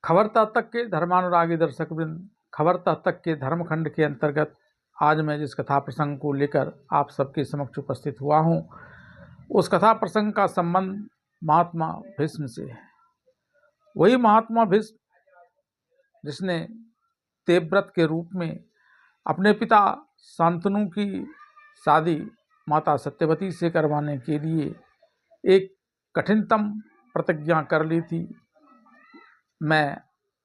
खबरता तक के धर्मानुरागी दर्शक वृंद, खबरता तक के धर्मखंड के अंतर्गत आज मैं जिस कथा प्रसंग को लेकर आप सबके समक्ष उपस्थित हुआ हूँ, उस कथा प्रसंग का संबंध महात्मा भीष्म से है। वही महात्मा भीष्म जिसने देवव्रत के रूप में अपने पिता शांतनु की शादी माता सत्यवती से करवाने के लिए एक कठिनतम प्रतिज्ञा कर ली थी। मैं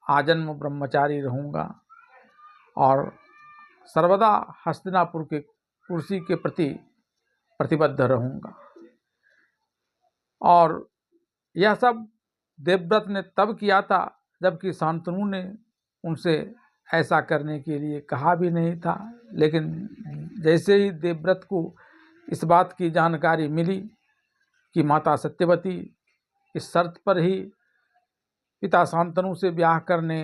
आजन्म ब्रह्मचारी रहूँगा और सर्वदा हस्तिनापुर के कुर्सी के प्रति प्रतिबद्ध रहूँगा। और यह सब देवव्रत ने तब किया था जबकि शांतनु ने उनसे ऐसा करने के लिए कहा भी नहीं था। लेकिन जैसे ही देवव्रत को इस बात की जानकारी मिली कि माता सत्यवती इस शर्त पर ही पिता शांतनु से ब्याह करने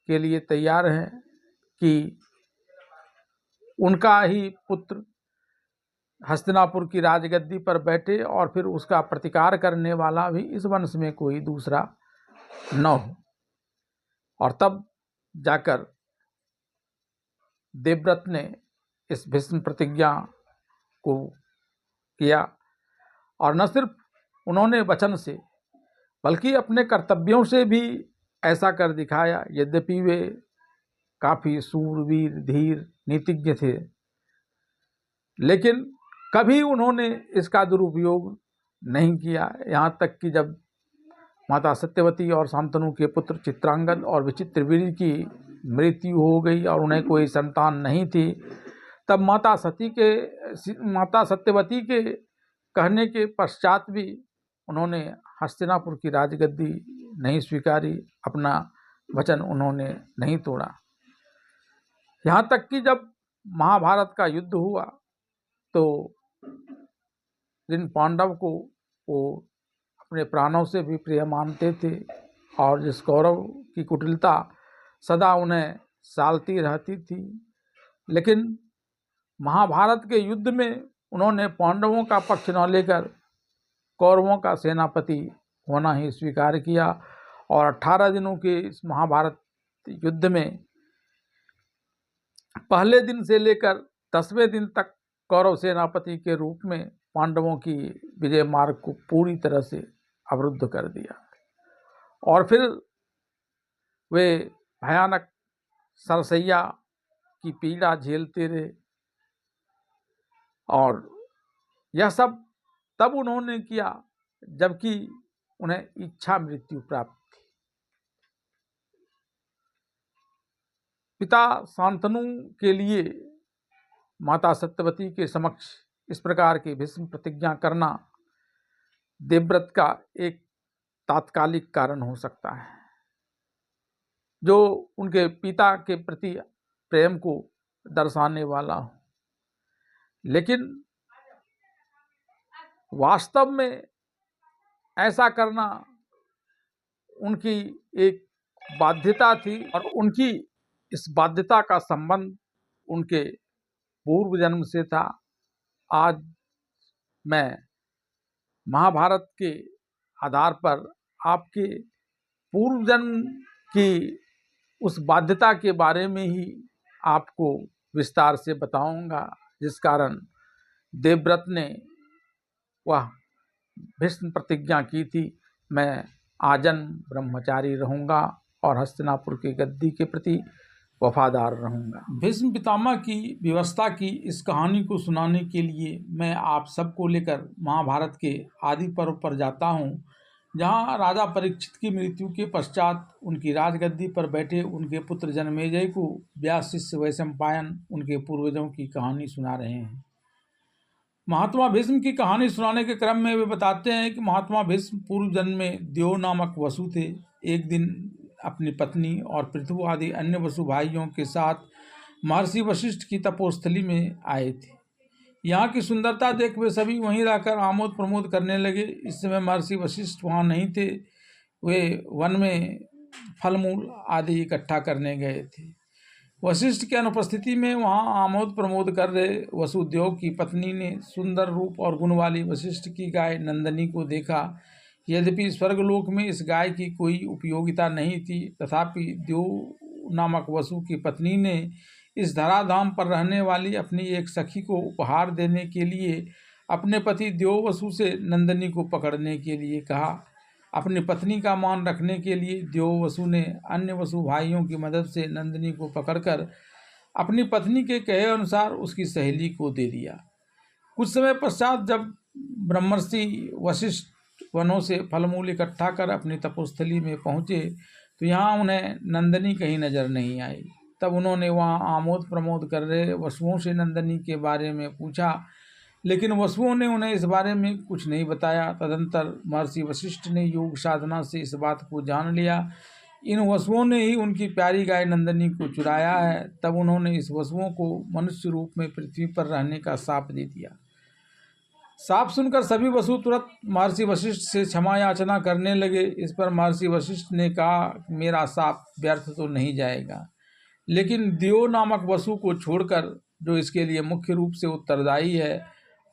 के लिए तैयार हैं कि उनका ही पुत्र हस्तिनापुर की राजगद्दी पर बैठे और फिर उसका प्रतिकार करने वाला भी इस वंश में कोई दूसरा न हो, और तब जाकर देवव्रत ने इस भीष्म प्रतिज्ञा को किया। और न सिर्फ उन्होंने वचन से बल्कि अपने कर्तव्यों से भी ऐसा कर दिखाया। यद्यपि वे काफ़ी सूरवीर, धीर, नीतिज्ञ थे, लेकिन कभी उन्होंने इसका दुरुपयोग नहीं किया। यहाँ तक कि जब माता सत्यवती और शांतनु के पुत्र चित्रांगद और विचित्रवीर्य की मृत्यु हो गई और उन्हें कोई संतान नहीं थी, तब माता सत्यवती के कहने के पश्चात भी उन्होंने हस्तिनापुर की राजगद्दी नहीं स्वीकारी, अपना वचन उन्होंने नहीं तोड़ा। यहाँ तक कि जब महाभारत का युद्ध हुआ तो जिन पांडव को वो अपने प्राणों से भी प्रिय मानते थे और जिस कौरव की कुटिलता सदा उन्हें सालती रहती थी, लेकिन महाभारत के युद्ध में उन्होंने पांडवों का पक्ष न लेकर कौरवों का सेनापति होना ही स्वीकार किया। और 18 दिनों के इस महाभारत युद्ध में पहले दिन से लेकर 10वें दिन तक कौरव सेनापति के रूप में पांडवों की विजय मार्ग को पूरी तरह से अवरुद्ध कर दिया। और फिर वे भयानक सरसैया की पीड़ा झेलते रहे। और यह सब तब उन्होंने किया जबकि उन्हें इच्छा मृत्यु प्राप्त थी। पिता शांतनु के लिए माता सत्यवती के समक्ष इस प्रकार की भीष्म प्रतिज्ञा करना देवव्रत का एक तात्कालिक कारण हो सकता है, जो उनके पिता के प्रति प्रेम को दर्शाने वाला हो। लेकिन वास्तव में ऐसा करना उनकी एक बाध्यता थी और उनकी इस बाध्यता का संबंध उनके पूर्व जन्म से था। आज मैं महाभारत के आधार पर आपके पूर्व जन्म की उस बाध्यता के बारे में ही आपको विस्तार से बताऊंगा, जिस कारण देवव्रत ने वह भीष्म प्रतिज्ञा की थी, मैं आजन्म ब्रह्मचारी रहूँगा और हस्तिनापुर की गद्दी के प्रति वफादार रहूँगा। भीष्म पितामह की व्यवस्था की इस कहानी को सुनाने के लिए मैं आप सबको लेकर महाभारत के आदि पर्व पर जाता हूँ, जहाँ राजा परीक्षित की मृत्यु के पश्चात उनकी राजगद्दी पर बैठे उनके पुत्र जनमेजय को व्यास शिष्य वैशंपायन उनके पूर्वजों की कहानी सुना रहे हैं। महात्मा भीष्म की कहानी सुनाने के क्रम में वे बताते हैं कि महात्मा भीष्म पूर्व जन्म में देव नामक वसु थे। एक दिन अपनी पत्नी और पृथु आदि अन्य वसु भाइयों के साथ महर्षि वशिष्ठ की तपोस्थली में आए थे। यहाँ की सुंदरता देख वे सभी वहीं रहकर आमोद प्रमोद करने लगे। इस समय महर्षि वशिष्ठ वहाँ नहीं थे, वे वन में फलमूल आदि इकट्ठा करने गए थे। वशिष्ठ की अनुपस्थिति में वहाँ आमोद प्रमोद कर रहे वसुदेव की पत्नी ने सुंदर रूप और गुण वाली वशिष्ठ की गाय नंदनी को देखा। यद्यपि स्वर्गलोक में इस गाय की कोई उपयोगिता नहीं थी, तथापि देव नामक वसु की पत्नी ने इस धराधाम पर रहने वाली अपनी एक सखी को उपहार देने के लिए अपने पति देव वसु से नंदिनी को पकड़ने के लिए कहा। अपनी पत्नी का मान रखने के लिए देव वसु ने अन्य वसु भाइयों की मदद से नंदिनी को पकड़कर अपनी पत्नी के कहे अनुसार उसकी सहेली को दे दिया। कुछ समय पश्चात जब ब्रह्मर्षि वशिष्ठ वनों से फलमूल इकट्ठा कर अपनी तपोस्थली में पहुँचे तो यहाँ उन्हें नंदिनी कहीं नजर नहीं आई। तब उन्होंने वहाँ आमोद प्रमोद कर रहे वसुओं से नंदिनी के बारे में पूछा, लेकिन वसुओं ने उन्हें इस बारे में कुछ नहीं बताया। तदंतर महर्षि वशिष्ठ ने योग साधना से इस बात को जान लिया, इन वसुओं ने ही उनकी प्यारी गाय नंदिनी को चुराया है। तब उन्होंने इस वसुओं को मनुष्य रूप में पृथ्वी पर रहने का शाप दे दिया। शाप सुनकर सभी वसु तुरंत महर्षि वशिष्ठ से क्षमा याचना करने लगे। इस पर महर्षि वशिष्ठ ने कहा, मेरा शाप व्यर्थ तो नहीं जाएगा, लेकिन दियो नामक वसु को छोड़कर, जो इसके लिए मुख्य रूप से उत्तरदायी है,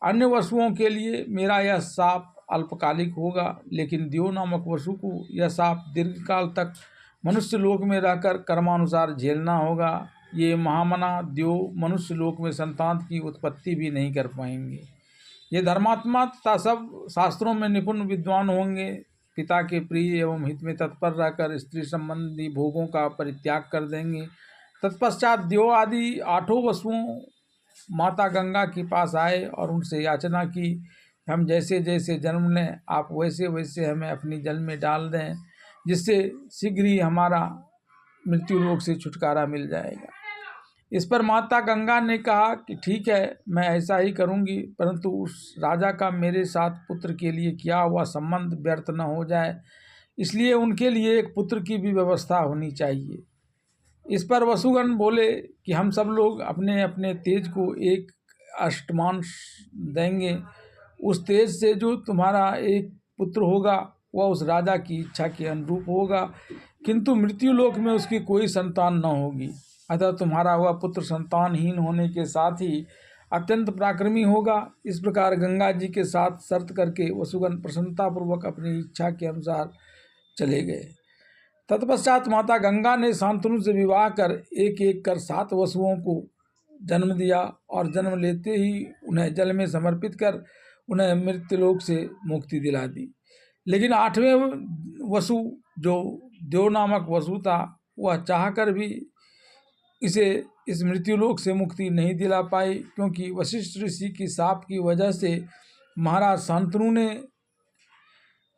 अन्य वसुओं के लिए मेरा यह शाप अल्पकालिक होगा, लेकिन दियो नामक वसु को यह शाप दीर्घकाल तक मनुष्य लोक में रहकर कर्मानुसार झेलना होगा। ये महामना दियो मनुष्य लोक में संतान की उत्पत्ति भी नहीं कर पाएंगे। ये धर्मात्मा तथा सब शास्त्रों में निपुण विद्वान होंगे, पिता के प्रिय एवं हित में तत्पर रहकर स्त्री संबंधी भोगों का परित्याग कर देंगे। तत्पश्चात देव आदि 8 वसुओं माता गंगा के पास आए और उनसे याचना की, हम जैसे जैसे जन्म लें आप वैसे वैसे हमें अपनी जल में डाल दें, जिससे शीघ्र ही हमारा मृत्यु लोक से छुटकारा मिल जाएगा। इस पर माता गंगा ने कहा कि ठीक है, मैं ऐसा ही करूंगी, परंतु उस राजा का मेरे साथ पुत्र के लिए किया हुआ संबंध व्यर्थ न हो जाए, इसलिए उनके लिए एक पुत्र की भी व्यवस्था होनी चाहिए। इस पर वसुगण बोले कि हम सब लोग अपने अपने तेज को एक अष्टमांश देंगे। उस तेज से जो तुम्हारा एक पुत्र होगा वह उस राजा की इच्छा के अनुरूप होगा, किंतु मृत्यु लोक में उसकी कोई संतान न होगी। अतः तुम्हारा वह पुत्र संतानहीन होने के साथ ही अत्यंत पराक्रमी होगा। इस प्रकार गंगा जी के साथ शर्त करके वसुगण प्रसन्नतापूर्वक अपनी इच्छा के अनुसार चले गए। तत्पश्चात माता गंगा ने शांतनु से विवाह कर एक एक कर 7 वसुओं को जन्म दिया और जन्म लेते ही उन्हें जल में समर्पित कर उन्हें मृत्युलोक से मुक्ति दिला दी। लेकिन 8वें वसु जो देव नामक वसु था, वह चाहकर भी इसे इस मृत्युलोक से मुक्ति नहीं दिला पाई, क्योंकि वशिष्ठ ऋषि की शाप की वजह से महाराज शांतनु ने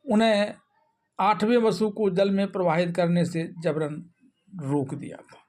उन्हें 8वें वसु को जल में प्रवाहित करने से जबरन रोक दिया था।